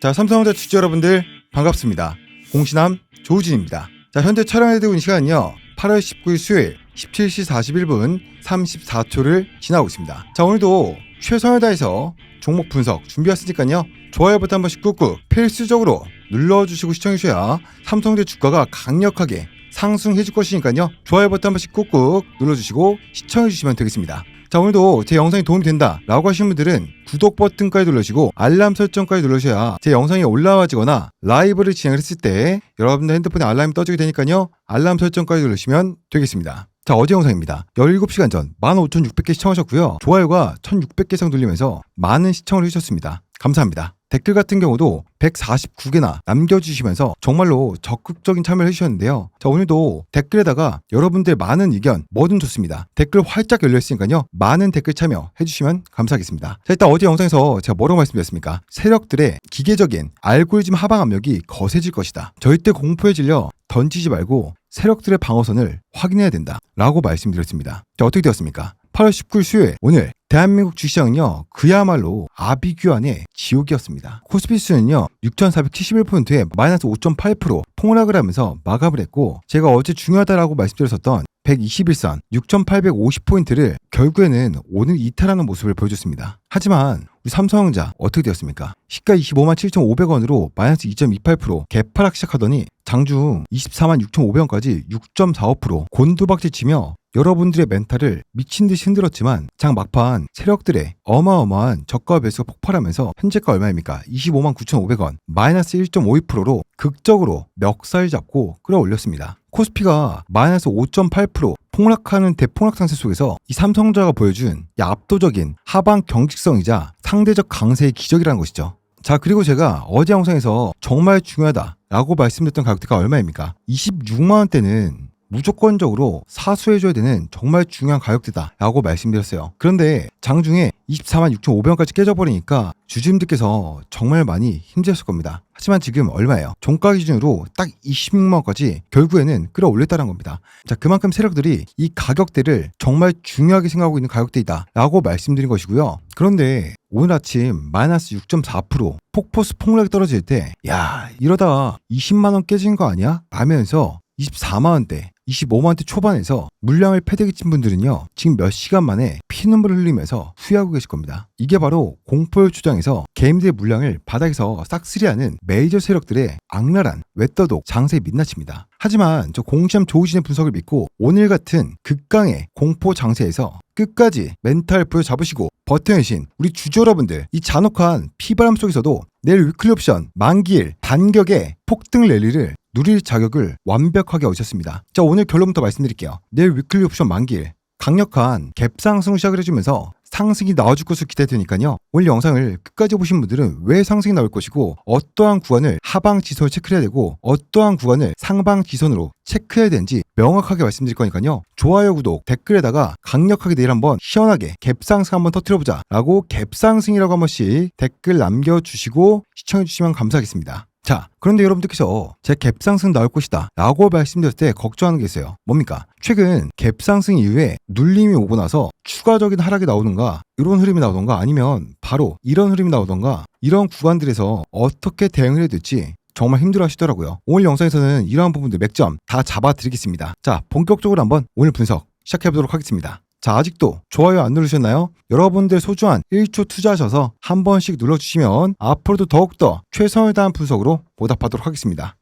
자, 삼성전자 주주 여러분들 반갑습니다. 공신함 조우진입니다. 자, 현재 촬영해드리고 있는 시간은요 8월 19일 수요일 17시 41분 34초를 지나고 있습니다. 자, 오늘도 최선을 다해서 종목 분석 준비했으니까요 좋아요 버튼 한 번씩 꾹꾹 필수적으로 눌러주시고 시청해주셔야 삼성전자 주가가 강력하게 상승해줄 것이니까요 좋아요 버튼 한 번씩 꾹꾹 눌러주시고 시청해주시면 되겠습니다. 자, 오늘도 제 영상이 도움이 된다 라고 하시는 분들은 구독 버튼까지 눌러주시고 알람 설정까지 눌러주셔야 제 영상이 올라와지거나 라이브를 진행을 했을 때 여러분들 핸드폰에 알람이 떠지게 되니까요 알람 설정까지 누르시면 되겠습니다. 자, 어제 영상입니다. 17시간 전 15,600개 시청하셨고요 좋아요가 1,600개 이상 눌리면서 많은 시청을 해주셨습니다. 감사합니다. 댓글 같은 경우도 149개나 남겨주시면서 정말로 적극적인 참여를 해주셨는데요. 자, 오늘도 댓글에다가 여러분들 많은 의견 뭐든 좋습니다. 댓글 활짝 열려있으니까요 많은 댓글 참여해주시면 감사하겠습니다. 자, 일단 어제 영상에서 제가 뭐라고 말씀드렸습니까? 세력들의 기계적인 알고리즘 하방 압력이 거세질 것이다. 절대 공포에 질려 던지지 말고 세력들의 방어선을 확인해야 된다 라고 말씀드렸습니다. 자, 어떻게 되었습니까? 8월 19일 수요일 오늘 대한민국 주시장은요 그야말로 아비규환의 지옥이었습니다. 코스피지수는요 6,471포인트에 마이너스 5.8% 폭락을 하면서 마감을 했고, 제가 어제 중요하다라고 말씀드렸었던 121선 6,850포인트를 결국에는 오늘 이탈하는 모습을 보여줬습니다. 하지만 우리 삼성전자 어떻게 되었습니까? 시가 25만 7,500원으로 마이너스 2.28% 개파락 시작하더니 장중 24만 6,500원까지 6.45% 곤두박질 치며 여러분들의 멘탈을 미친듯이 흔들었지만 장 막판 세력들의 어마어마한 저가 매수가 폭발하면서 현재가 얼마입니까? 25만 9,500원 마이너스 1.52%로 극적으로 멱살 잡고 끌어올렸습니다. 코스피가 마이너스 5.8% 폭락하는 대폭락 상세 속에서 이 삼성전자가 보여준 이 압도적인 하방 경직성이자 상대적 강세의 기적이라는 것이죠. 자, 그리고 제가 어제 영상에서 정말 중요하다 라고 말씀드렸던 가격대가 얼마입니까? 26만원대는 무조건적으로 사수해줘야 되는 정말 중요한 가격대다 라고 말씀드렸어요. 그런데 장중에 24만 6,500원까지 깨져버리니까 주주님들께서 정말 많이 힘드셨을 겁니다. 하지만 지금 얼마예요? 종가 기준으로 딱 26만원까지 결국에는 끌어올렸다는 겁니다. 자, 그만큼 세력들이 이 가격대를 정말 중요하게 생각하고 있는 가격대이다 라고 말씀드린 것이고요. 그런데 오늘 아침 마이너스 6.4% 폭포수 폭락이 떨어질 때 야, 이러다가 20만원 깨진 거 아니야? 라면서 24만원대 25만원대 초반에서 물량을 패대기 친 분들은요 지금 몇 시간 만에 피눈물을 흘리면서 후회하고 계실 겁니다. 이게 바로 공포의 주장에서 개인들의 물량을 바닥에서 싹쓸이하는 메이저 세력들의 악랄한 외떠독 장세의 민낯입니다. 하지만 저 공시함 조우진의 분석을 믿고 오늘 같은 극강의 공포 장세에서 끝까지 멘탈 부여잡으시고 버텨내신 우리 주주 여러분들, 이 잔혹한 피바람 속에서도 내일 위클리 옵션 만기일 단격의 폭등 랠리를 누릴 자격을 완벽하게 얻으셨습니다. 자, 오늘 결론부터 말씀드릴게요. 내일 위클리 옵션 만기일 강력한 갭 상승을 시작을 해주면서 상승이 나와줄 것으로 기대되니까요. 오늘 영상을 끝까지 보신 분들은 왜 상승이 나올 것이고 어떠한 구간을 하방 지선으로 체크해야 되고 어떠한 구간을 상방 지선으로 체크해야 되는지 명확하게 말씀드릴 거니까요. 좋아요, 구독, 댓글에다가 강력하게 내일 한번 시원하게 갭 상승 한번 터뜨려보자 라고 갭 상승이라고 한 번씩 댓글 남겨주시고 시청해주시면 감사하겠습니다. 자, 그런데 여러분들께서 제 갭상승 나올 것이다 라고 말씀드렸을 때 걱정하는 게 있어요. 뭡니까? 최근 갭상승 이후에 눌림이 오고 나서 추가적인 하락이 나오는가, 이런 흐름이 나오던가, 아니면 바로 이런 흐름이 나오던가, 이런 구간들에서 어떻게 대응을 해야 될지 정말 힘들어 하시더라고요. 오늘 영상에서는 이러한 부분들 몇 점 다 잡아드리겠습니다. 자, 본격적으로 한번 오늘 분석 시작해보도록 하겠습니다. 자, 아직도 좋아요 안 누르셨나요? 여러분들 소중한 1초 투자하셔서 한 번씩 눌러주시면 앞으로도 더욱더 최선을 다한 분석으로 보답하도록 하겠습니다.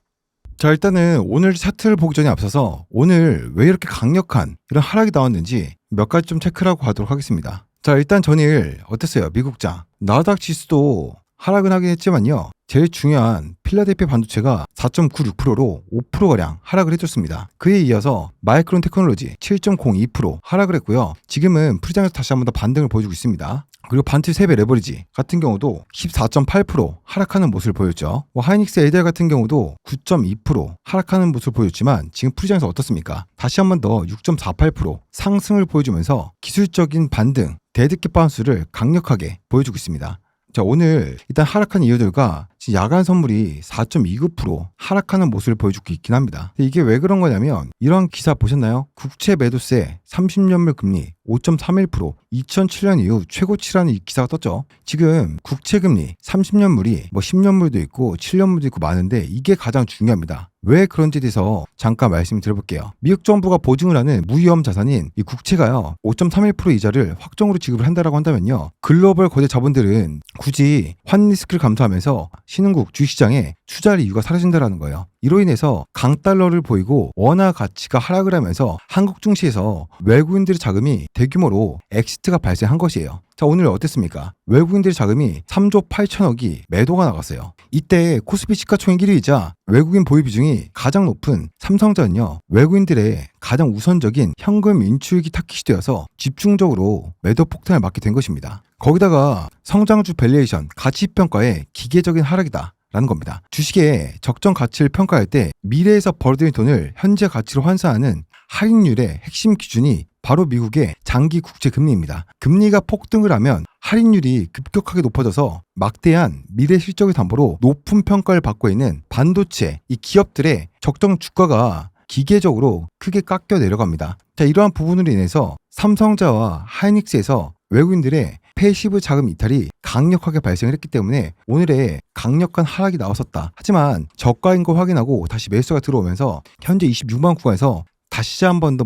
자, 일단은 오늘 차트를 보기 전에 앞서서 오늘 왜 이렇게 강력한 이런 하락이 나왔는지 몇 가지 좀 체크를 하고 가도록 하겠습니다. 자, 일단 전일 어땠어요? 미국장 나스닥 지수도 하락은 하긴 했지만요 제일 중요한 필라델피아 반도체가 4.96%로 5%가량 하락을 해줬습니다. 그에 이어서 마이크론 테크놀로지 7.02% 하락을 했고요. 지금은 프리장에서 다시 한 번 더 반등을 보여주고 있습니다. 그리고 반트 3배 레버리지 같은 경우도 14.8% 하락하는 모습을 보였죠. 하이닉스 ADR 같은 경우도 9.2% 하락하는 모습을 보였지만 지금 프리장에서 어떻습니까? 다시 한 번 더 6.48% 상승을 보여주면서 기술적인 반등, 데드캣 바운스를 강력하게 보여주고 있습니다. 자, 오늘 일단 하락한 이유들과 지금 야간 선물이 4.29% 하락하는 모습을 보여주고 있긴 합니다. 이게 왜 그런 거냐면 이런 기사 보셨나요? 국채 매도세 30년물 금리 5.31% 2007년 이후 최고치라는 이 기사가 떴죠. 지금 국채 금리 30년물이 10년물도 있고 7년물도 있고 많은데 이게 가장 중요합니다. 왜 그런지에 대해서 잠깐 말씀을 드려볼게요. 미국 정부가 보증을 하는 무위험 자산인 이 국채가요 5.31% 이자를 확정으로 지급을 한다라고 한다면요, 글로벌 거대 자본들은 굳이 환 리스크를 감수하면서 신흥국 주식시장에 투자할 이유가 사라진다라는 거예요. 이로 인해서 강달러를 보이고 원화 가치가 하락을 하면서 한국 증시에서 외국인들의 자금이 대규모로 엑시트가 발생한 것이에요. 자, 오늘 어땠습니까? 외국인들의 자금이 3조 8천억이 매도가 나갔어요. 이때 코스피 시가총액 1위이자 외국인 보유 비중이 가장 높은 삼성전은요, 외국인들의 가장 우선적인 현금 인출기 타깃이 되어서 집중적으로 매도 폭탄을 맞게 된 것입니다. 거기다가 성장주 밸류에이션 가치평가의 기계적인 하락이다 라는 겁니다. 주식의 적정 가치를 평가할 때 미래에서 벌어들인 돈을 현재 가치로 환산하는 할인율의 핵심 기준이 바로 미국의 장기 국채 금리입니다. 금리가 폭등을 하면 할인율이 급격하게 높아져서 막대한 미래 실적의 담보로 높은 평가를 받고 있는 반도체 이 기업들의 적정 주가가 기계적으로 크게 깎여 내려갑니다. 자, 이러한 부분으로 인해서 삼성자와 하이닉스에서 외국인들의 패시브 자금 이탈이 강력하게 발생을 했기 때문에 오늘의 강력한 하락이 나왔었다. 하지만 저가인 거 확인하고 다시 매수가 들어오면서 현재 26만 구간에서 다시 한 번 더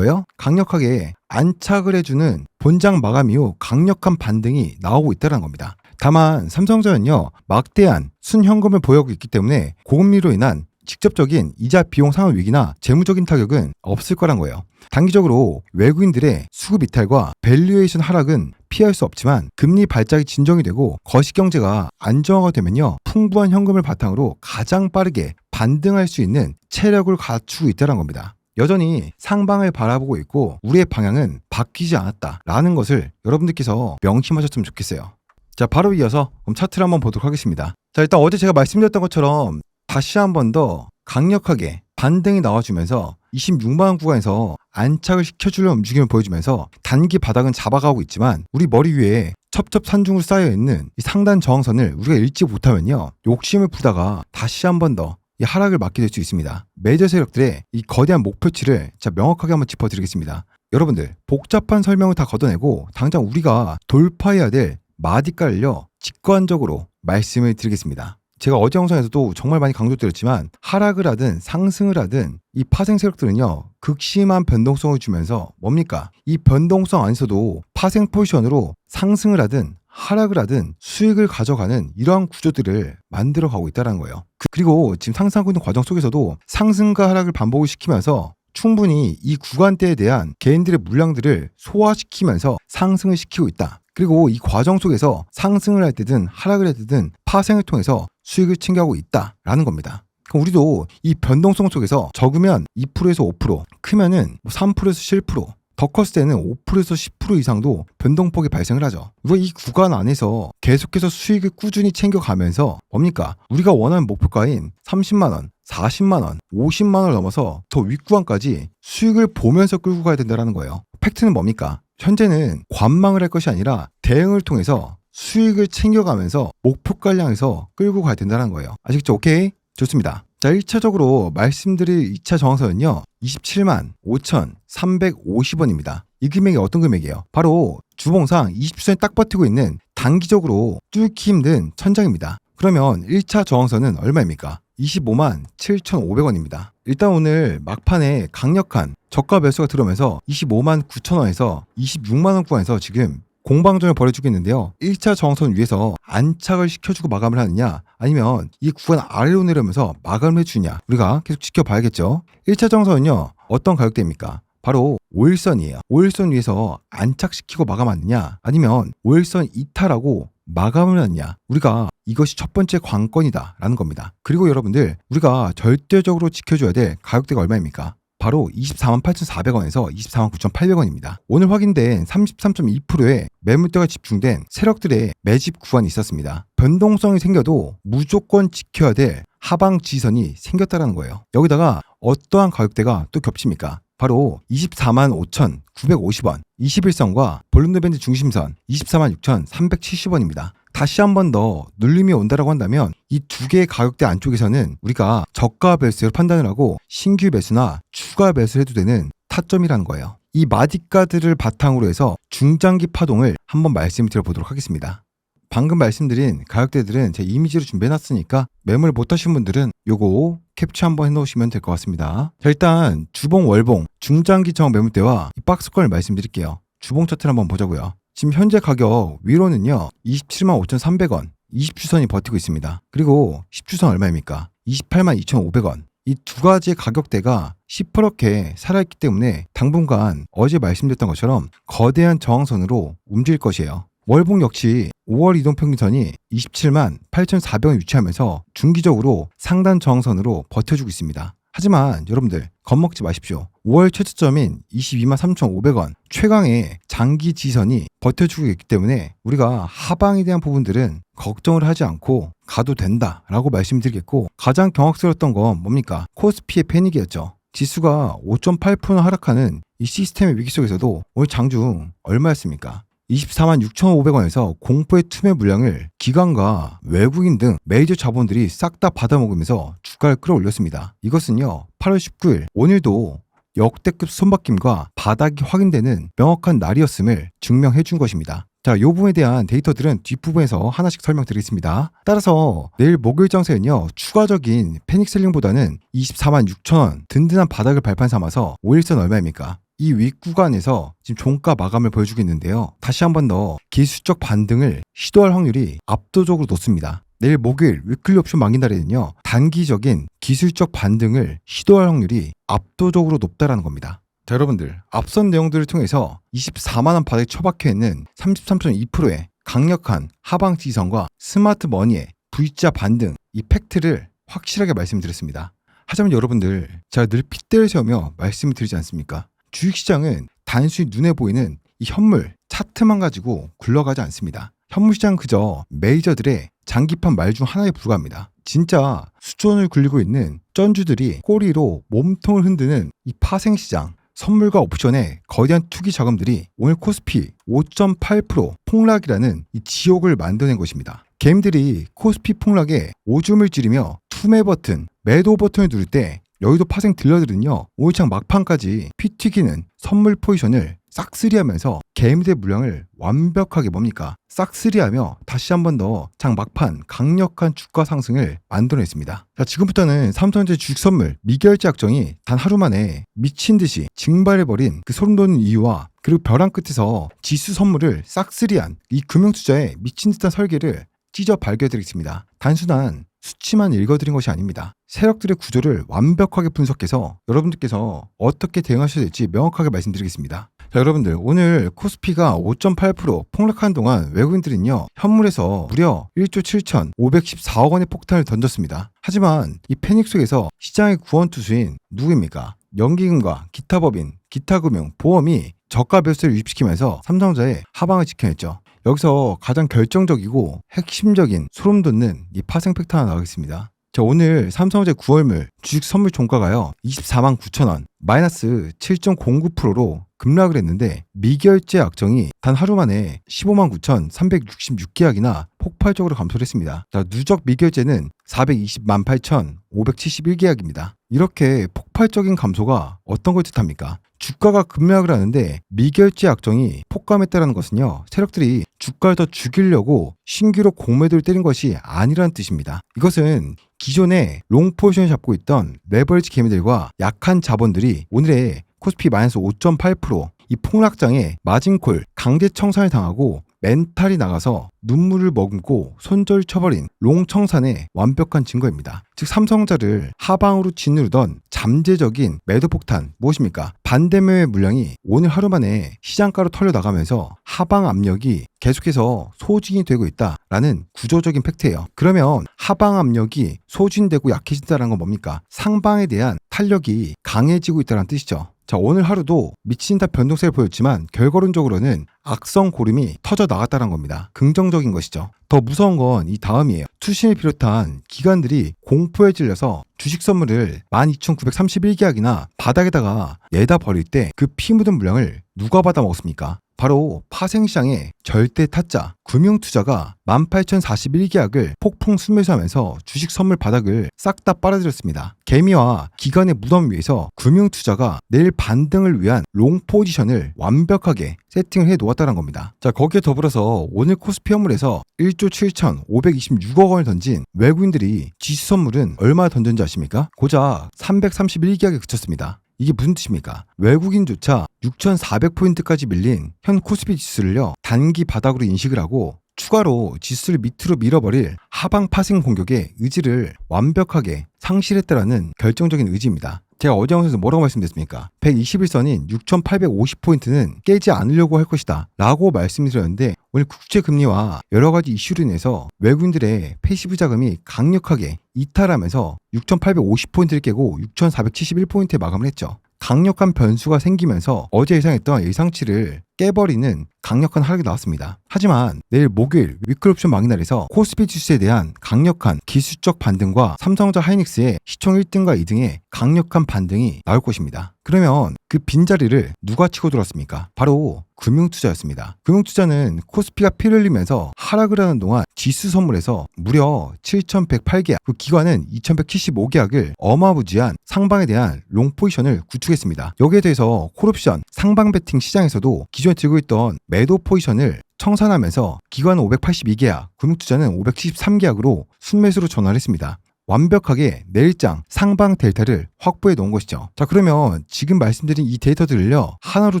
강력하게 안착을 해주는 본장 마감 이후 강력한 반등이 나오고 있다는 겁니다. 다만 삼성전은요, 막대한 순현금을 보유하고 있기 때문에 고금리로 인한 직접적인 이자 비용 상환 위기나 재무적인 타격은 없을 거란 거예요. 단기적으로 외국인들의 수급 이탈과 밸류에이션 하락은 피할 수 없지만 금리 발작이 진정이 되고 거시경제가 안정화가 되면요, 풍부한 현금을 바탕으로 가장 빠르게 반등할 수 있는 체력을 갖추고 있다는 겁니다. 여전히 상방을 바라보고 있고 우리의 방향은 바뀌지 않았다라는 것을 여러분들께서 명심하셨으면 좋겠어요. 자, 바로 이어서 그럼 차트를 한번 보도록 하겠습니다. 자, 일단 어제 제가 말씀드렸던 것처럼 다시 한 번 더 강력하게 반등이 나와주면서 26만 원 구간에서 안착을 시켜주려는 움직임을 보여주면서 단기 바닥은 잡아가고 있지만 우리 머리 위에 첩첩산중으로 쌓여있는 이 상단 저항선을 우리가 읽지 못하면요, 욕심을 부다가 다시 한 번 더 이 하락을 맞게 될 수 있습니다. 메이저 세력들의 이 거대한 목표치를 명확하게 한번 짚어드리겠습니다. 여러분들, 복잡한 설명을 다 걷어내고 당장 우리가 돌파해야 될 마디가를요 직관적으로 말씀을 드리겠습니다. 제가 어제 영상에서도 정말 많이 강조드렸지만 하락을 하든 상승을 하든 이 파생 세력들은요 극심한 변동성을 주면서 뭡니까? 이 변동성 안에서도 파생 포지션으로 상승을 하든 하락을 하든 수익을 가져가는 이러한 구조들을 만들어 가고 있다는 거예요. 그리고 지금 상승하고 있는 과정 속에서도 상승과 하락을 반복을 시키면서 충분히 이 구간대에 대한 개인들의 물량들을 소화시키면서 상승을 시키고 있다. 그리고 이 과정 속에서 상승을 할 때든 하락을 할 때든 파생을 통해서 수익을 챙겨가고 있다라는 겁니다. 그럼 우리도 이 변동성 속에서 적으면 2%에서 5%, 크면은 3%에서 7%, 더 컸을 때는 5%에서 10% 이상도 변동폭이 발생을 하죠. 우리가 이 구간 안에서 계속해서 수익을 꾸준히 챙겨가면서 뭡니까? 우리가 원하는 목표가인 30만 원, 40만 원, 50만 원을 넘어서 더 윗구간까지 수익을 보면서 끌고 가야 된다는 거예요. 팩트는 뭡니까? 현재는 관망을 할 것이 아니라 대응을 통해서 수익을 챙겨가면서 목표가를 향해서 끌고 가야 된다는 거예요. 아시겠죠? 오케이? 좋습니다. 자, 1차적으로 말씀드릴 2차 저항선은요 27만 5,350원입니다. 이 금액이 어떤 금액이에요? 바로 주봉상 20주선이 딱 버티고 있는 단기적으로 뚫기 힘든 천장입니다. 그러면 1차 저항선은 얼마입니까? 25만 7,500원입니다. 일단 오늘 막판에 강력한 저가 매수가 들어오면서 25만 9천원에서 26만 원 구간에서 지금 공방전을 벌여주고 있는데요. 1차 저항선 위에서 안착을 시켜주고 마감을 하느냐 아니면 이 구간 아래로 내려오면서 마감을 해주냐 우리가 계속 지켜봐야겠죠. 1차 저항선은요 어떤 가격대입니까? 바로 5일선이에요. 5일선 위에서 안착시키고 마감하느냐 아니면 5일선 이탈하고 마감을 하느냐 우리가 이것이 첫 번째 관건이다 라는 겁니다. 그리고 여러분들 우리가 절대적으로 지켜줘야 될 가격대가 얼마입니까? 바로 24만 8,400원에서 24만 9,800원입니다. 오늘 확인된 33.2%의 매물대가 집중된 세력들의 매집 구간이 있었습니다. 변동성이 생겨도 무조건 지켜야 될 하방 지지선이 생겼다는 거예요. 여기다가 어떠한 가격대가 또 겹칩니까? 바로 24만 5,950원, 21선과 볼륨드 밴드 중심선 24만 6,370원입니다. 다시 한 번 더 눌림이 온다라고 한다면 이 두 개의 가격대 안쪽에서는 우리가 저가 매수로 판단을 하고 신규 매수나 추가 매수를 해도 되는 타점이라는 거예요. 이 마디가드를 바탕으로 해서 중장기 파동을 한번 말씀을 드려보도록 하겠습니다. 방금 말씀드린 가격대들은 제 이미지로 준비해놨으니까 매물 못하신 분들은 요거 캡처 한번 해놓으시면 될 것 같습니다. 자, 일단 주봉, 월봉, 중장기 저항 매물대와 이 박스권을 말씀드릴게요. 주봉 차트를 한번 보자고요. 지금 현재 가격 위로는요 27만 5,300원 20주선이 버티고 있습니다. 그리고 10주선 얼마입니까? 28만 2,500원. 이 두 가지의 가격대가 시퍼렇게 살아있기 때문에 당분간 어제 말씀드렸던 것처럼 거대한 저항선으로 움직일 것이에요. 월봉 역시 5월 이동평균선이 27만 8,400원 위치하면서 중기적으로 상단 저항선으로 버텨주고 있습니다. 하지만 여러분들 겁먹지 마십시오. 5월 최저점인 22만 3,500원 최강의 장기 지선이 버텨주고 있기 때문에 우리가 하방에 대한 부분들은 걱정을 하지 않고 가도 된다라고 말씀드리겠고, 가장 경악스러웠던 건 뭡니까? 코스피의 패닉이었죠. 지수가 5.8% 하락하는 이 시스템의 위기 속에서도 오늘 장중 얼마였습니까? 24만 6,500원에서 공포의 투매 물량을 기관과 외국인 등 메이저 자본들이 싹 다 받아먹으면서 주가를 끌어올렸습니다. 이것은요 8월 19일 오늘도 역대급 손바뀜과 바닥이 확인되는 명확한 날이었음을 증명해 준 것입니다. 자, 이 부분에 대한 데이터들은 뒷부분에서 하나씩 설명드리겠습니다. 따라서 내일 목요일 장세는요 추가적인 패닉셀링보다는 24만 6천원 든든한 바닥을 발판 삼아서 5일선 얼마입니까? 이 윗구간에서 지금 종가 마감을 보여주고 있는데요. 다시 한 번 더 기술적 반등을 시도할 확률이 압도적으로 높습니다. 내일 목요일 위클리 옵션 만기 날에는요 단기적인 기술적 반등을 시도할 확률이 압도적으로 높다라는 겁니다. 자, 여러분들 앞선 내용들을 통해서 24만원 바닥에 처박혀 있는 33.2%의 강력한 하방 지지선과 스마트 머니의 V자 반등, 이 팩트를 확실하게 말씀드렸습니다. 하지만 여러분들 제가 늘 핏대를 세우며 말씀을 드리지 않습니까? 주식시장은 단순히 눈에 보이는 이 현물, 차트만 가지고 굴러가지 않습니다. 현물시장은 그저 메이저들의 장기판 말 중 하나에 불과합니다. 진짜 수천을 굴리고 있는 쩐주들이 꼬리로 몸통을 흔드는 이 파생시장, 선물과 옵션의 거대한 투기 자금들이 오늘 코스피 5.8% 폭락이라는 이 지옥을 만들어낸 것입니다. 개인들이 코스피 폭락에 오줌을 찌르며 투매 버튼, 매도 버튼을 누를 때 여의도 파생 딜러들은요 오늘 장 막판까지 피 튀기는 선물 포지션을 싹쓸이하면서 개미들의 물량을 완벽하게 뭡니까? 싹쓸이하며 다시 한 번 더 장 막판 강력한 주가 상승을 만들어냈습니다. 자, 지금부터는 삼성전자 주식 선물 미결제 약정이 단 하루 만에 미친 듯이 증발해버린 그 소름 돋는 이유와 그리고 벼랑 끝에서 지수 선물을 싹쓸이한 이 금융투자의 미친 듯한 설계를 찢어 발견해드리겠습니다. 단순한 수치만 읽어드린 것이 아닙니다. 세력들의 구조를 완벽하게 분석해서 여러분들께서 어떻게 대응하셔야 될지 명확하게 말씀드리겠습니다. 자, 여러분들 오늘 코스피가 5.8% 폭락한 동안 외국인들은요 현물에서 무려 1조 7,514억 원의 폭탄을 던졌습니다. 하지만 이 패닉 속에서 시장의 구원투수인 누구입니까? 연기금과 기타 법인, 기타 금융, 보험이 저가 매수를 유입시키면서 삼성전자의 하방을 지켜냈죠. 여기서 가장 결정적이고 핵심적인 소름 돋는 이 파생 팩트 하나 나가겠습니다. 자, 오늘 삼성전자 9월물 주식 선물 종가가요 24만 9천원 마이너스 7.09%로 급락을 했는데 미결제 약정이 단 하루 만에 15만 9,366계약이나 폭발적으로 감소를 했습니다. 자, 누적 미결제는 420만 8,571계약입니다. 이렇게 폭발적인 감소가 어떤 걸 뜻합니까? 주가가 급락을 하는데 미결제 약정이 폭감했다는 것은요 세력들이 주가를 더 죽이려고 신규로 공매도를 때린 것이 아니라는 뜻입니다. 이것은 기존에 롱 포지션을 잡고 있던 레버리지 개미들과 약한 자본들이 오늘의 코스피 마이너스 5.8% 이 폭락장에 마진콜 강제 청산을 당하고 멘탈이 나가서 눈물을 머금고 손절 쳐버린 롱 청산의 완벽한 증거입니다. 즉 삼성전자를 하방으로 짓누르던 잠재적인 매도 폭탄 무엇입니까? 반대매매 물량이 오늘 하루 만에 시장가로 털려나가면서 하방 압력이 계속해서 소진이 되고 있다라는 구조적인 팩트예요. 그러면 하방 압력이 소진되고 약해진다는 건 뭡니까? 상방에 대한 탄력이 강해지고 있다는 뜻이죠. 자, 오늘 하루도 미친 듯한 변동세를 보였지만 결과론적으로는 악성 고름이 터져 나갔다는 겁니다. 긍정적인 것이죠. 더 무서운 건 이 다음이에요. 투신을 비롯한 기관들이 공포에 질려서 주식 선물을 12,931계약이나 바닥에다가 내다 버릴 때 그 피 묻은 물량을 누가 받아 먹습니까? 바로 파생시장의 절대 타짜 금융투자가 18,041계약을 폭풍 순매수하면서 주식 선물 바닥을 싹 다 빨아들였습니다. 개미와 기관의 무덤 위에서 금융투자가 내일 반등을 위한 롱 포지션을 완벽하게 세팅을 해 놓았다는 겁니다. 자, 거기에 더불어서 오늘 코스피 현물에서 1조 7,526억 원을 던진 외국인들이 지수 선물은 얼마나 던졌는지 아십니까? 고작 331계약에 그쳤습니다. 이게 무슨 뜻입니까? 외국인조차 6,400포인트까지 밀린 현 코스피 지수를요, 단기 바닥으로 인식을 하고 추가로 지수를 밑으로 밀어버릴 하방 파생 공격의 의지를 완벽하게 상실했다라는 결정적인 의지입니다. 제가 어제 영상에서 뭐라고 말씀드렸습니까? 121선인 6,850포인트는 깨지 않으려고 할 것이다 라고 말씀드렸는데, 오늘 국제금리와 여러가지 이슈로 인해서 외국인들의 패시브 자금이 강력하게 이탈하면서 6,850포인트를 깨고 6,471포인트에 마감을 했죠. 강력한 변수가 생기면서 어제 예상했던 예상치를 깨버리는 강력한 하락이 나왔습니다. 하지만 내일 목요일 위클옵션 막날에서 코스피 지수에 대한 강력한 기술적 반등과 삼성전자 하이닉스의 시총 1등과 2등의 강력한 반등이 나올 것입니다. 그러면 그 빈자리를 누가 치고 들었습니까? 바로 금융투자였습니다. 금융투자는 코스피가 피를 흘리면서 하락을 하는 동안 지수 선물에서 무려 7,108계약, 그 기관은 2,175계약을 어마무지한 상방에 대한 롱 포지션을 구축했습니다. 여기에 대해서 콜옵션 상방 베팅 시장에서도 기존에 들고 있던 매도 포지션을 청산하면서 기관은 582계약, 금융투자는 573계약으로 순매수로 전환을 했습니다. 완벽하게 내일장 상방 델타를 확보해 놓은 것이죠. 자, 그러면 지금 말씀드린 이 데이터들을요, 하나로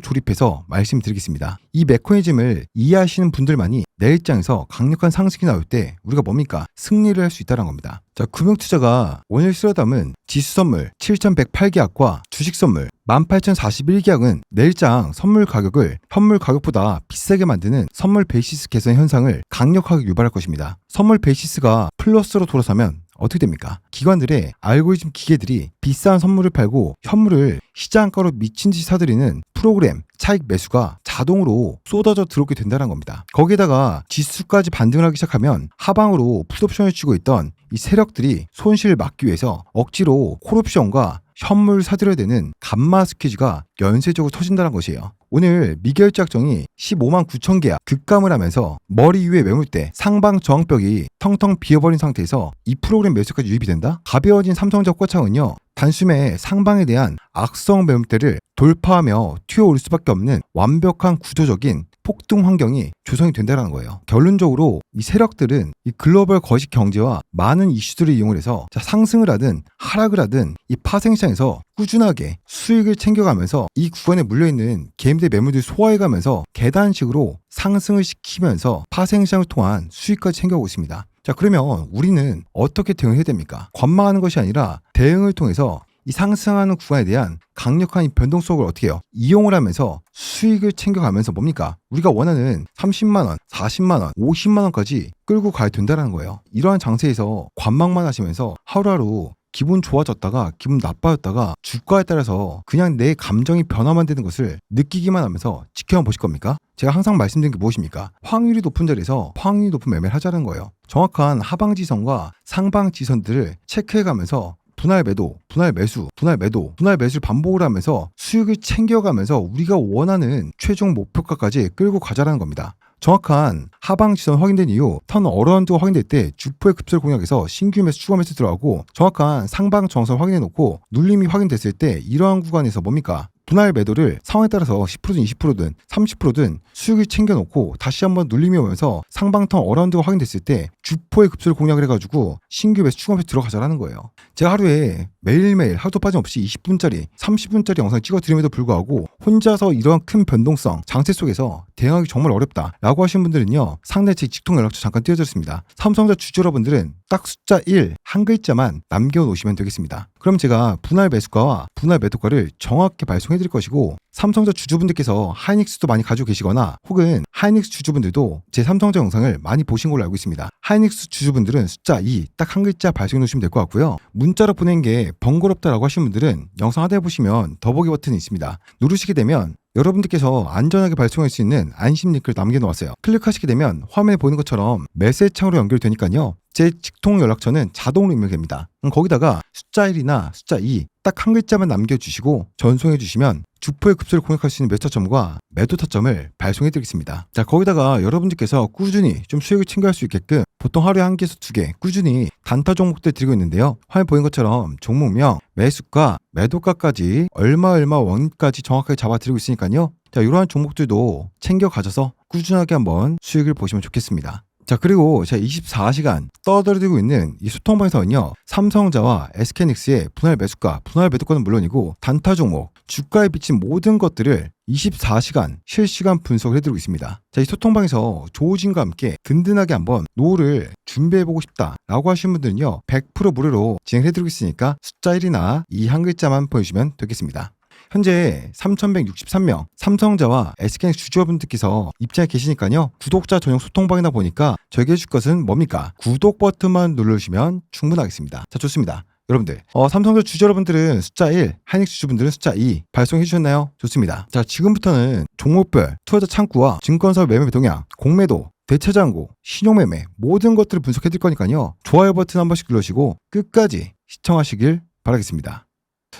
조립해서 말씀드리겠습니다. 이 메커니즘을 이해하시는 분들만이 내일장에서 강력한 상승이 나올 때 우리가 뭡니까? 승리를 할 수 있다는 겁니다. 자, 금융투자가 오늘 쓸어 담은 지수 선물 7,108계약과 주식 선물 18,041계약은 내일장 선물 가격을 현물 가격보다 비싸게 만드는 선물 베이시스 개선 현상을 강력하게 유발할 것입니다. 선물 베이시스가 플러스로 돌아서면 어떻게 됩니까? 기관들의 알고리즘 기계들이 비싼 선물을 팔고 현물을 시장가로 미친 듯이 사들이는 프로그램 차익 매수가 자동으로 쏟아져 들어오게 된다는 겁니다. 거기에다가 지수까지 반등을 하기 시작하면 하방으로 풋옵션을 쥐고 있던 이 세력들이 손실을 막기 위해서 억지로 콜옵션과 현물 사들여야 되는 감마 스퀴즈가 연쇄적으로 터진다는 것이에요. 오늘 미결제약정이 15만 9천 계약 급감을 하면서 머리 위에 매물대 상방 저항벽이 텅텅 비어버린 상태에서 이 프로그램 매수까지 유입이 된다? 가벼워진 삼성전자 꼬창은요, 단숨에 상방에 대한 악성 매물대를 돌파하며 튀어오를 수밖에 없는 완벽한 구조적인 폭등 환경이 조성이 된다는 거예요. 결론적으로 이 세력들은 이 글로벌 거식 경제와 많은 이슈들을 이용해서 상승을 하든 하락을 하든 이 파생시장에서 꾸준하게 수익을 챙겨가면서 이 구간에 물려있는 개미들 매물들 소화해가면서 계단식으로 상승을 시키면서 파생시장을 통한 수익까지 챙겨오고 있습니다. 자, 그러면 우리는 어떻게 대응해야 됩니까? 관망하는 것이 아니라 대응을 통해서 이 상승하는 구간에 대한 강력한 이 변동성을 어떻게 해요? 이용을 하면서 수익을 챙겨가면서 뭡니까? 우리가 원하는 30만원, 40만원, 50만원까지 끌고 가야 된다는 거예요. 이러한 장세에서 관망만 하시면서 하루하루 기분 좋아졌다가 기분 나빠졌다가 주가에 따라서 그냥 내 감정이 변화만 되는 것을 느끼기만 하면서 지켜만 보실 겁니까? 제가 항상 말씀드린 게 무엇입니까? 확률이 높은 자리에서 확률이 높은 매매를 하자는 거예요. 정확한 하방지선과 상방지선들을 체크해가면서 분할 매도, 분할 매수, 분할 매도, 분할 매수를 반복을 하면서 수익을 챙겨가면서 우리가 원하는 최종 목표가까지 끌고 가자라는 겁니다. 정확한 하방 지선 확인된 이후 턴 어라운드가 확인될 때 주포의 급설 공략에서 신규 매수 추가 매수 들어가고, 정확한 상방 정선 확인해 놓고 눌림이 확인됐을 때 이러한 구간에서 뭡니까? 분할 매도를 상황에 따라서 10%든 20%든 30%든 수익을 챙겨놓고 다시 한번 눌림이 오면서 상방턴 어라운드가 확인됐을 때 주포의 급소를 공략을 해가지고 신규 매수 추가 매수 들어가자라는 거예요. 제가 하루에 매일매일 하루도 빠짐없이 20분짜리 30분짜리 영상 찍어드림에도 불구하고 혼자서 이러한 큰 변동성 장세 속에서 대응하기 정말 어렵다 라고 하신 분들은요, 상대 제 직통 연락처 잠깐 띄워드렸습니다. 삼성전자 주주 여러분들은 딱 숫자 1 한 글자만 남겨놓으시면 되겠습니다. 그럼 제가 분할 매수가와 분할 매도가를 정확히 발송해 드릴 것이고, 삼성전자 주주분들께서 하이닉스도 많이 가지고 계시거나 혹은 하이닉스 주주분들도 제 삼성전자 영상을 많이 보신 걸로 알고 있습니다. 하이닉스 주주분들은 숫자 2 딱 한 글자 발송해 놓으시면 될 것 같고요. 문자로 보낸 게 번거롭다라고 하시는 분들은 영상 하단에 보시면 더보기 버튼이 있습니다. 누르시게 되면 여러분들께서 안전하게 발송할 수 있는 안심 링크를 남겨놓았어요. 클릭하시게 되면 화면에 보이는 것처럼 메시지 창으로 연결되니까요, 제 직통 연락처는 자동으로 입력됩니다. 거기다가 숫자 1이나 숫자 2 딱 한 글자만 남겨주시고 전송해 주시면 주포의 급소를 공략할 수 있는 매수 타점과 매도 타점을 발송해 드리겠습니다. 자, 거기다가 여러분들께서 꾸준히 좀 수익을 챙겨갈 수 있게끔 보통 하루에 1개에서 2개 꾸준히 단타 종목들 드리고 있는데요. 화면 보인 것처럼 종목명, 매수가, 매도가까지 얼마 원까지 정확하게 잡아 드리고 있으니까요. 자, 이러한 종목들도 챙겨 가셔서 꾸준하게 한번 수익을 보시면 좋겠습니다. 자, 그리고 제가 24시간 떠들어드리고 있는 이 소통방에서는요, 삼성전자와 SK하이닉스의 분할 매수가, 분할 매도가는 물론이고 단타 종목, 주가에 비친 모든 것들을 24시간 실시간 분석을 해드리고 있습니다. 자, 이 소통방에서 조우진과 함께 든든하게 한번 노후를 준비해보고 싶다라고 하시는 분들은요, 100% 무료로 진행해드리고 있으니까 숫자 1이나 이 한 글자만 보여주시면 되겠습니다. 현재 3,163명 삼성전자와 SK하이닉스 주주분들께서 입장에 계시니까요. 구독자 전용 소통방이다 보니까 저에게 해줄 것은 뭡니까? 구독 버튼만 눌러주시면 충분하겠습니다. 자, 좋습니다. 여러분들, 삼성전자 주주 여러분들은 숫자 1, 하이닉스 주주분들은 숫자 2 발송해 주셨나요? 좋습니다. 자, 지금부터는 종목별 투자자 창구와 증권사 매매 동향, 공매도, 대차장고, 신용매매 모든 것들을 분석해 드릴 거니까요. 좋아요 버튼 한 번씩 눌러주시고 끝까지 시청하시길 바라겠습니다.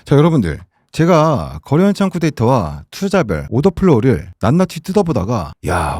자, 여러분들, 제가 거래원 창구 데이터와 투자자별 오더플로우를 낱낱이 뜯어보다가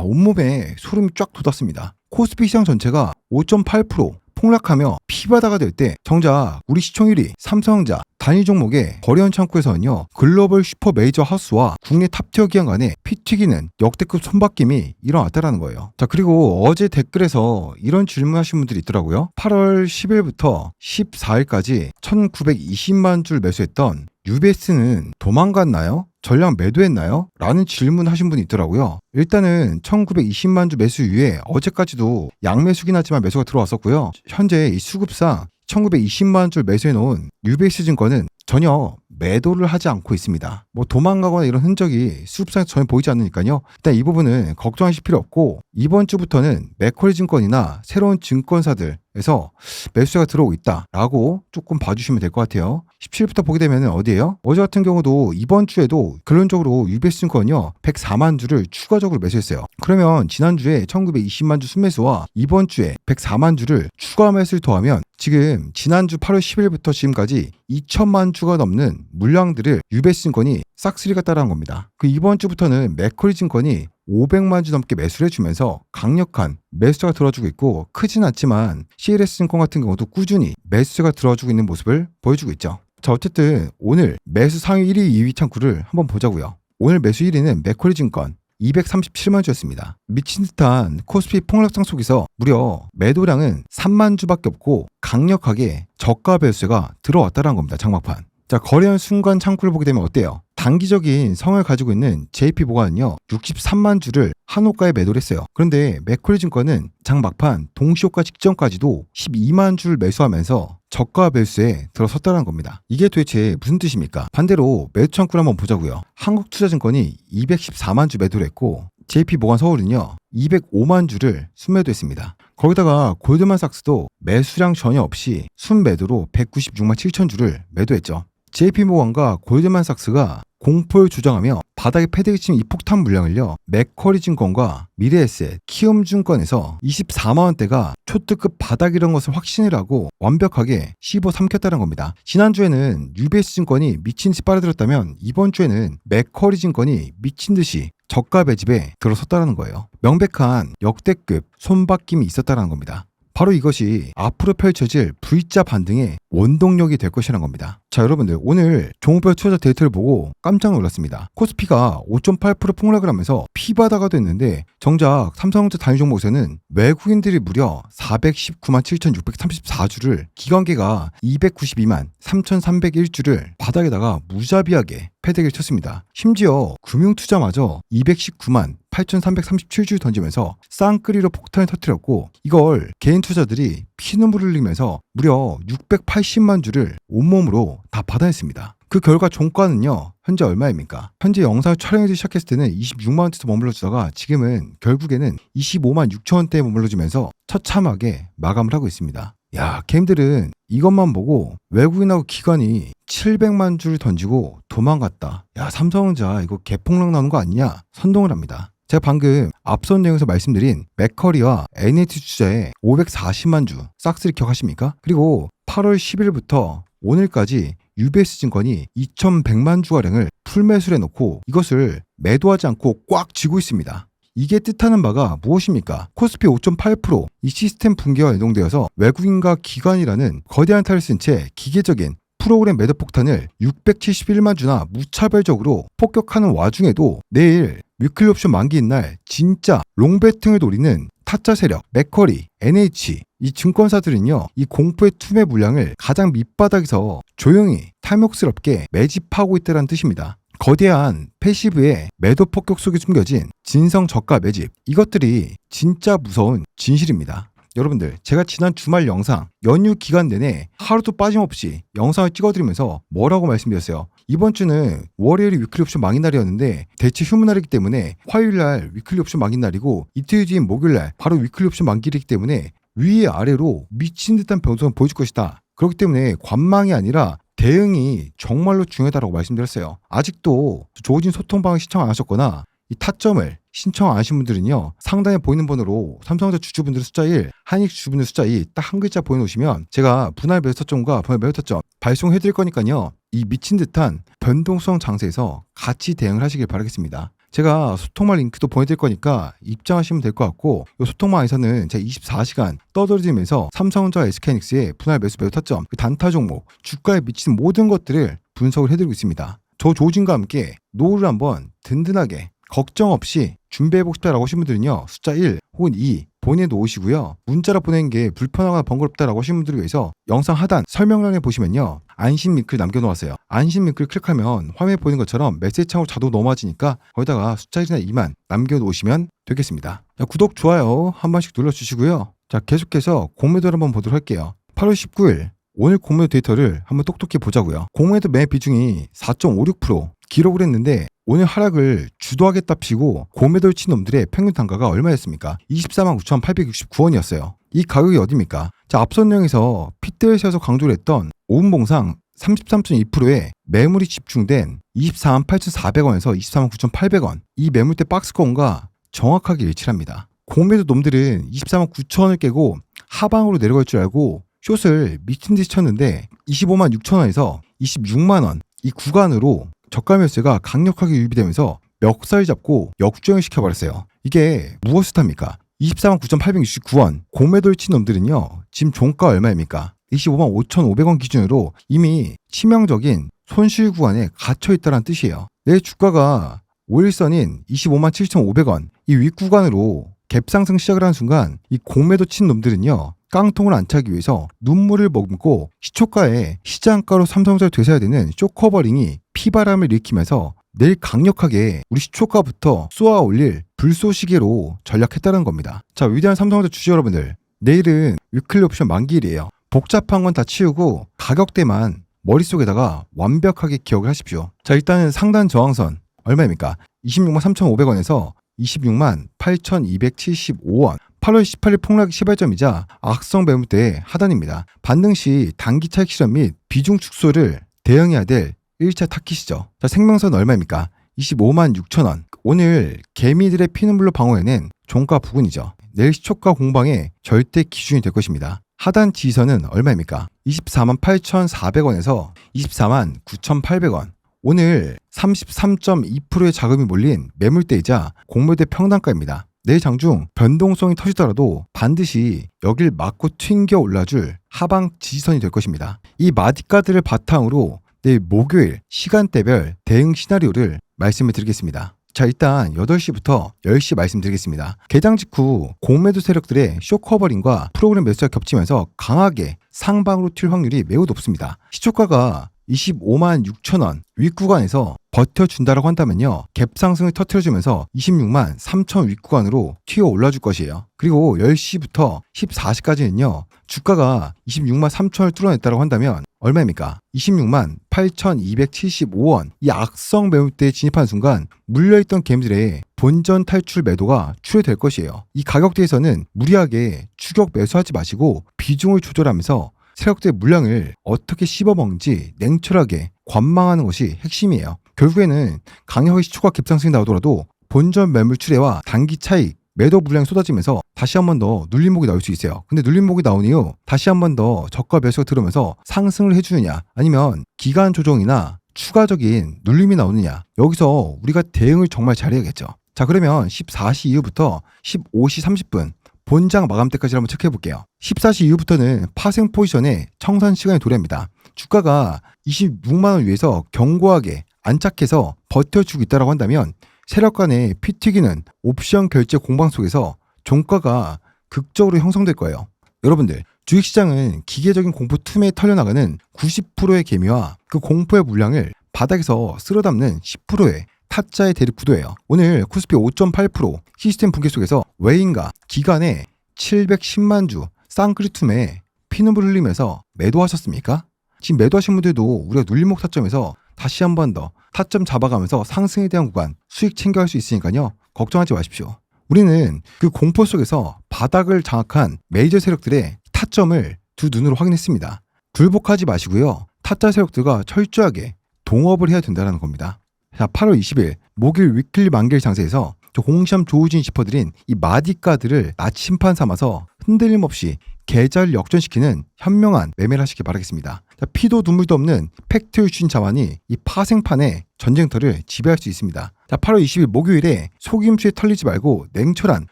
온몸에 소름이 쫙 돋았습니다. 코스피 시장 전체가 5.8% 폭락하며 피바다가 될 때 정작 우리 시총 1위 삼성전자 단위 종목의 거래원 창구에서는요, 글로벌 슈퍼 메이저 하우스와 국내 탑티어 기관 간의 피 튀기는 역대급 손바뀜이 일어났다라는 거예요. 자, 그리고 어제 댓글에서 이런 질문하신 분들이 있더라고요. 8월 10일부터 14일까지 1920만 줄 매수했던 UBS는 도망갔나요? 전량 매도했나요? 라는 질문하신 분이 있더라고요. 일단은 1920만 주 매수 이후에 어제까지도 양매수긴 하지만 매수가 들어왔었고요. 현재 이 수급상 1920만 줄 매수해 놓은 UBS 증권은 전혀 매도를 하지 않고 있습니다. 뭐 도망가거나 이런 흔적이 수급상에서 전혀 보이지 않으니까요. 일단 이 부분은 걱정하실 필요 없고, 이번 주부터는 맥쿼리 증권이나 새로운 증권사들에서 매수가 들어오고 있다라고 조금 봐주시면 될 것 같아요. 17일부터 보게 되면 어디예요? 어제 같은 경우도 이번 주에도 결론적으로 UBS 증권이요 104만 주를 추가적으로 매수했어요. 그러면 지난주에 1920만 주 순매수와 이번 주에 104만 주를 추가 매수를 더하면 지금 지난주 8월 10일부터 지금까지 2천만 주가 넘는 물량들을 UBS 증권이 싹쓸이가 따라한 겁니다. 그 이번 주부터는 맥쿼리 증권이 500만 주 넘게 매수를 해주면서 강력한 매수가 들어주고 있고, 크진 않지만 CLS 증권 같은 경우도 꾸준히 매수가 들어주고 있는 모습을 보여주고 있죠. 자, 어쨌든 오늘 매수 상위 1위, 2위 창구를 한번 보자고요. 오늘 매수 1위는 맥쿼리 증권 237만 주였습니다. 미친 듯한 코스피 폭락장 속에서 무려 매도량은 3만 주밖에 없고 강력하게 저가 매수가 들어왔다는 겁니다. 장막판. 자, 거래한 순간 창구를 보게 되면 어때요? 단기적인 성을 가지고 있는 JP모건은요 63만 주를 한호가에 매도를 했어요. 그런데 맥쿼리 증권은 장 막판 동시효과 직전까지도 12만 주를 매수하면서 저가 매수에 들어섰다는 겁니다. 이게 도대체 무슨 뜻입니까? 반대로 매수 창구를 한번 보자고요. 한국투자증권이 214만 주 매도를 했고, JP모건 서울은요 205만 주를 순매도했습니다. 거기다가 골드만삭스도 매수량 전혀 없이 순매도로 196만 7천 주를 매도했죠. JP모건과 골드만삭스가 공포를 조장하며 바닥에 패대기 치는 이 폭탄 물량을요 맥쿼리 증권과 미래에셋, 키움증권에서 24만원대가 초특급 바닥이라는 것을 확신을 하고 완벽하게 씹어 삼켰다는 겁니다. 지난주에는 UBS 증권이 미친듯이 빨아들였다면 이번 주에는 맥쿼리 증권이 미친듯이 저가 배집에 들어섰다는 거예요. 명백한 역대급 손바뀜이 있었다는 겁니다. 바로 이것이 앞으로 펼쳐질 V자 반등의 원동력이 될 것이라는 겁니다. 자, 여러분들, 오늘 종목별 투자자 데이터를 보고 깜짝 놀랐습니다. 코스피가 5.8% 폭락을 하면서 피바다가 됐는데 정작 삼성전자 단위 종목에서는 외국인들이 무려 419만 7,634주를, 기관계가 292만 3,301주를 바닥에다가 무자비하게 패대기를 쳤습니다. 심지어 금융투자마저 219만 8,337주 던지면서 쌍끌이로 폭탄을 터뜨렸고, 이걸 개인 투자들이 피눈물을 흘리면서 무려 680만 주를 온몸으로 다 받아냈습니다. 그 결과 종가는요 현재 얼마입니까? 현재 영상을 촬영해서 시작했을 때는 26만원대에서 머물러주다가 지금은 결국에는 25만 6천원대에 머물러주면서 처참하게 마감을 하고 있습니다. 야, 게임들은 이것만 보고 외국인하고 기관이 700만 주를 던지고 도망갔다, 야 삼성전자 이거 개폭락 나는 거 아니냐 선동을 합니다. 제가 방금 앞선 내용에서 말씀드린 맥커리와 NH 투자의 540만 주 싹쓸이 기억하십니까? 그리고 8월 10일부터 오늘까지 UBS 증권이 2100만 주가량을 풀매수를 해놓고 이것을 매도하지 않고 꽉 쥐고 있습니다. 이게 뜻하는 바가 무엇입니까? 코스피 5.8% 이 시스템 붕괴와 연동되어서 외국인과 기관이라는 거대한 탈을 쓴 채 기계적인 프로그램 매도 폭탄을 671만 주나 무차별적으로 폭격하는 와중에도 내일 위클리 옵션 만기인 날 진짜 롱배팅을 노리는 타짜 세력, 맥커리, NH 이 증권사들은요 이 공포의 투매 물량을 가장 밑바닥에서 조용히 탐욕스럽게 매집하고 있다는 뜻입니다. 거대한 패시브의 매도 폭격 속에 숨겨진 진성 저가 매집 이것들이 진짜 무서운 진실입니다. 여러분들 제가 지난 주말 영상 연휴 기간 내내 하루도 빠짐없이 영상을 찍어드리면서 뭐라고 말씀드렸어요? 이번 주는 월요일이 위클리 옵션 망인 날이었는데 대체 휴무 날이기 때문에 화요일날 위클리 옵션 망인 날이고 이틀 뒤인 목요일날 바로 위클리 옵션 만기이기 때문에 위에 아래로 미친 듯한 변동을 보여줄 것이다. 그렇기 때문에 관망이 아니라 대응이 정말로 중요하다고 말씀드렸어요. 아직도 조진 소통방을 신청 안 하셨거나 이 타점을 신청 안 하신 분들은요 상단에 보이는 번호로 삼성전자 주주분들 숫자 1, 한익 주주분들 숫자 2 딱 한 글자 보여놓으시면 제가 분할 매수 타점과 분할 매도 타점 발송해드릴 거니까요 이 미친 듯한 변동성 장세에서 같이 대응을 하시길 바라겠습니다. 제가 소통망 링크도 보내드릴 거니까 입장하시면 될 것 같고 이 소통망에서는 제가 24시간 떠들어지면서 삼성전자 SK하이닉스의 분할 매수 매도 타점, 단타 종목, 주가에 미치는 모든 것들을 분석을 해드리고 있습니다. 저 조진과 함께 노후를 한번 든든하게 걱정 없이 준비해보고 싶다라고 하신 분들은요 숫자 1 혹은 2 보내놓으시고요. 문자로 보내는 게 불편하거나 번거롭다라고 하신 분들을 위해서 영상 하단 설명란에 보시면요 안심 링크를 남겨놓았어요. 안심 링크를 클릭하면 화면에 보이는 것처럼 메시지 창으로 자동 넘어지니까 거기다가 숫자 1이나 2만 남겨놓으시면 되겠습니다. 자, 구독, 좋아요 한 번씩 눌러주시고요. 자, 계속해서 공매도를 한번 보도록 할게요. 8월 19일 오늘 공매도 데이터를 한번 똑똑히 보자고요. 공매도 매 비중이 4.56% 기록을 했는데 오늘 하락을 주도하겠답시고 공매도를 친 놈들의 평균 단가가 얼마였습니까? 249,869원이었어요. 이 가격이 어디입니까? 자, 앞선 내용에서 핏대에서 강조를 했던 5분봉상 33.2%의 매물이 집중된 248,400원에서 249,800원 이 매물대 박스권과 정확하게 일치합니다. 공매도 놈들은 249,000원을 깨고 하방으로 내려갈 줄 알고 숏을 미친 듯이 쳤는데 256,000원에서 26만원 이 구간으로 저가 매수가 강력하게 유입되면서 멱살 잡고 역주행을 시켜버렸어요. 이게 무엇을 탑니까? 249,869원 공매도를 친 놈들은요 지금 종가 얼마입니까? 255,500원 기준으로 이미 치명적인 손실 구간에 갇혀있다는 뜻이에요. 내 주가가 5일선인 257,500원 이 윗구간으로 갭상승 시작을 하는 순간 이 공매도 친 놈들은요 깡통을 안 차기 위해서 눈물을 머금고 시초가에 시장가로 삼성전자를 되사야 되는 쇼커버링이 피바람을 일으키면서 내일 강력하게 우리 시초가부터 쏘아 올릴 불쏘시개로 전략했다는 겁니다. 자, 위대한 삼성전자 주주 여러분들 내일은 위클리 옵션 만기일이에요. 복잡한 건 다 치우고 가격대만 머릿속에다가 완벽하게 기억을 하십시오. 자, 일단은 상단 저항선 얼마입니까? 26만 3,500원에서 26만 8,275원 8월 18일 폭락 시발점이자 악성 매물대의 하단입니다. 반등 시 단기 차익 실현 및 비중 축소를 대응해야 될 1차 타깃이죠. 자, 생명선 얼마입니까? 25만 6천원. 오늘 개미들의 피눈물로 방어해낸 종가 부근이죠. 내일 시초가 공방의 절대 기준이 될 것입니다. 하단 지지선은 얼마입니까? 24만 8,400원에서 24만 9,800원. 오늘 33.2%의 자금이 몰린 매물대이자 공매도의 평단가입니다. 내일 장중 변동성이 터지더라도 반드시 여길 맞고 튕겨 올라줄 하방 지지선이 될 것입니다. 이 마디가드를 바탕으로 내일 목요일 시간대별 대응 시나리오를 말씀을 드리겠습니다. 자, 일단 8시부터 10시 말씀드리겠습니다. 개장 직후 공매도 세력들의 쇼커버링과 프로그램 매수가 겹치면서 강하게 상방으로 튈 확률이 매우 높습니다. 시초가가 25만 6천원 윗구간에서 버텨준다라고 한다면요 갭 상승을 터트려주면서 26만 3천 윗구간으로 튀어 올라줄 것이에요. 그리고 10시부터 14시까지는요 주가가 26만 3천을 뚫어냈다고 한다면 얼마입니까? 26만 8,275원 이 악성 매물대에 진입하는 순간 물려있던 개미들의 본전 탈출 매도가 출회될 것이에요. 이 가격대에서는 무리하게 추격 매수하지 마시고 비중을 조절하면서 세력들의 물량을 어떻게 씹어먹는지 냉철하게 관망하는 것이 핵심이에요. 결국에는 강력하게 시초가 갭상승이 나오더라도 본전 매물 출회와 단기 차익, 매도 물량이 쏟아지면서 다시 한 번 더 눌림목이 나올 수 있어요. 근데 눌림목이 나온 이후 다시 한 번 더 저가 매수가 들어오면서 상승을 해주느냐, 아니면 기간 조정이나 추가적인 눌림이 나오느냐, 여기서 우리가 대응을 정말 잘해야겠죠. 자, 그러면 14시 이후부터 15시 30분 본장 마감 때까지 한번 체크해 볼게요. 14시 이후부터는 파생 포지션의 청산 시간이 도래합니다. 주가가 26만원 위에서 견고하게 안착해서 버텨주고 있다고 한다면 세력 간의 피 튀기는 옵션 결제 공방 속에서 종가가 극적으로 형성될 거예요. 여러분들, 주식시장은 기계적인 공포 틈에 털려나가는 90%의 개미와 그 공포의 물량을 바닥에서 쓸어담는 10%의 타짜의 대립 구도예요. 오늘 코스피 5.8% 시스템 붕괴 속에서 외인과 기관의 710만 주 쌍끌이 틈에 피눈물 흘리면서 매도하셨습니까? 지금 매도하신 분들도 우리가 눌림목 타점에서 다시 한 번 더 타점 잡아가면서 상승에 대한 구간 수익 챙겨갈 수 있으니까요. 걱정하지 마십시오. 우리는 그 공포 속에서 바닥을 장악한 메이저 세력들의 타점을 두 눈으로 확인했습니다. 굴복하지 마시고요. 타짜 세력들과 철저하게 동업을 해야 된다는 겁니다. 자, 8월 20일 목요일 위클리 만기일 장세에서 홍시암 조우진이 짚어드린 이 마디가들을 나침판 삼아서 흔들림 없이 계좌를 역전시키는 현명한 매매를 하시길 바라겠습니다. 자, 피도 눈물도 없는 팩트 유신 자만이 이 파생판의 전쟁터를 지배할 수 있습니다. 자, 8월 20일 목요일에 속임수에 털리지 말고 냉철한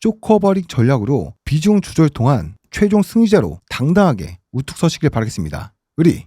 쇼커버링 전략으로 비중 조절 통한 최종 승리자로 당당하게 우뚝 서시길 바라겠습니다. 의리